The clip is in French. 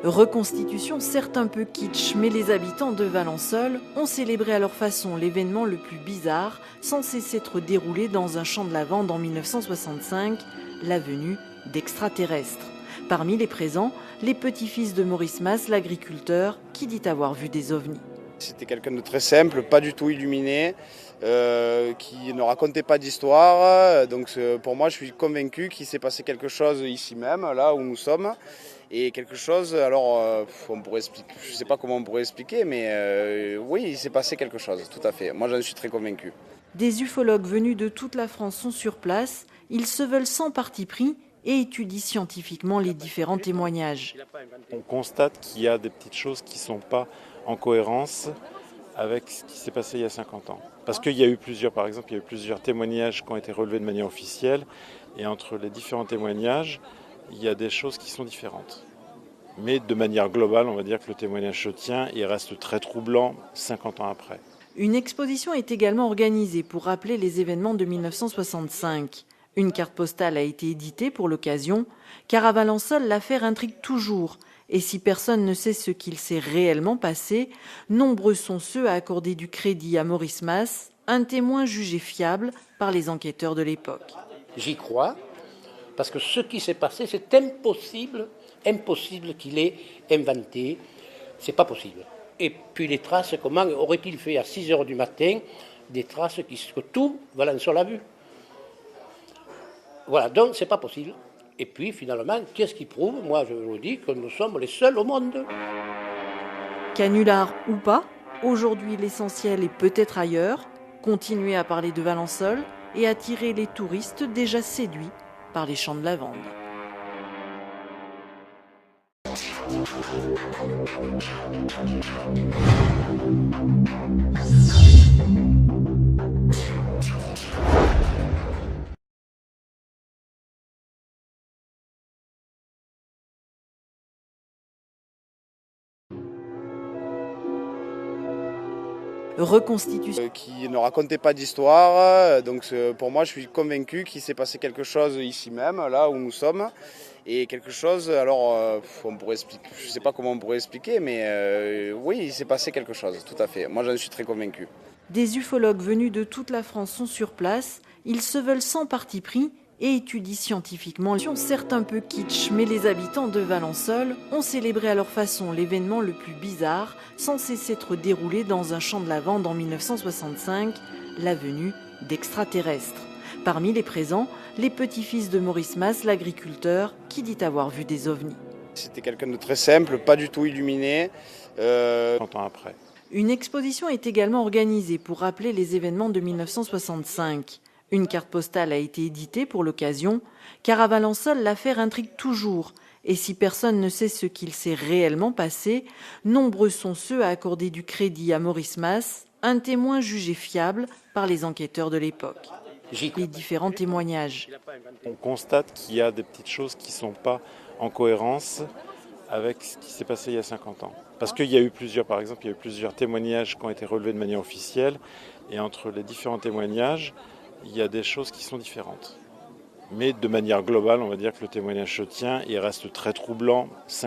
Reconstitution certes un peu kitsch, mais les habitants de Valençol ont célébré à leur façon l'événement le plus bizarre, censé s'être déroulé dans un champ de lavande en 1965, la venue d'extraterrestres. Parmi les présents, les petits-fils de Maurice Mas, l'agriculteur, qui dit avoir vu des ovnis. C'était quelqu'un de très simple, pas du tout illuminé, qui ne racontait pas d'histoire. Donc pour moi, je suis convaincu qu'il s'est passé quelque chose ici même, là où nous sommes. Et quelque chose, alors on pourrait expliquer, je ne sais pas comment on pourrait expliquer, mais oui, il s'est passé quelque chose, tout à fait. Moi, j'en suis très convaincu. Des ufologues venus de toute la France sont sur place. Ils se veulent sans parti pris et étudient scientifiquement les différents témoignages. On constate qu'il y a des petites choses qui ne sont pas en cohérence avec ce qui s'est passé il y a 50 ans. Parce qu'il y a eu plusieurs témoignages qui ont été relevés de manière officielle, et entre les différents témoignages, il y a des choses qui sont différentes. Mais de manière globale, on va dire que le témoignage se tient et reste très troublant 50 ans après. Une exposition est également organisée pour rappeler les événements de 1965. Une carte postale a été éditée pour l'occasion, car à Valençol, l'affaire intrigue toujours. Et si personne ne sait ce qu'il s'est réellement passé, nombreux sont ceux à accorder du crédit à Maurice Mas, un témoin jugé fiable par les enquêteurs de l'époque. J'y crois, parce que ce qui s'est passé, c'est impossible qu'il ait inventé, c'est pas possible. Et puis les traces, comment aurait-il fait à 6 h du matin des traces que tout Valençol a vu? Voilà, donc c'est pas possible. Et puis finalement, qu'est-ce qui prouve? Moi je vous dis que nous sommes les seuls au monde. Canular ou pas, aujourd'hui l'essentiel est peut-être ailleurs, continuer à parler de Valençol et attirer les touristes déjà séduits par les champs de lavande. Reconstitution. Qui ne racontait pas d'histoire. Donc pour moi, je suis convaincu qu'il s'est passé quelque chose ici même, là où nous sommes. Et quelque chose, alors on pourrait expliquer, je ne sais pas comment on pourrait expliquer, mais oui, il s'est passé quelque chose, tout à fait. Moi, j'en suis très convaincu. Des ufologues venus de toute la France sont sur place. Ils se veulent sans parti pris et étudient scientifiquement. Certes un peu kitsch, mais les habitants de Valençol ont célébré à leur façon l'événement le plus bizarre, censé s'être déroulé dans un champ de lavande en 1965, la venue d'extraterrestres. Parmi les présents, les petits-fils de Maurice Mas, l'agriculteur, qui dit avoir vu des ovnis. C'était quelqu'un de très simple, pas du tout illuminé. 50 ans après. Une exposition est également organisée pour rappeler les événements de 1965. Une carte postale a été éditée pour l'occasion, car à Valençol, l'affaire intrigue toujours. Et si personne ne sait ce qu'il s'est réellement passé, nombreux sont ceux à accorder du crédit à Maurice Mas, un témoin jugé fiable par les enquêteurs de l'époque. Les différents témoignages. On constate qu'il y a des petites choses qui ne sont pas en cohérence avec ce qui s'est passé il y a 50 ans. Parce qu'il y a eu plusieurs témoignages qui ont été relevés de manière officielle, et entre les différents témoignages, il y a des choses qui sont différentes. Mais de manière globale, on va dire que le témoignage se tient et reste très troublant 50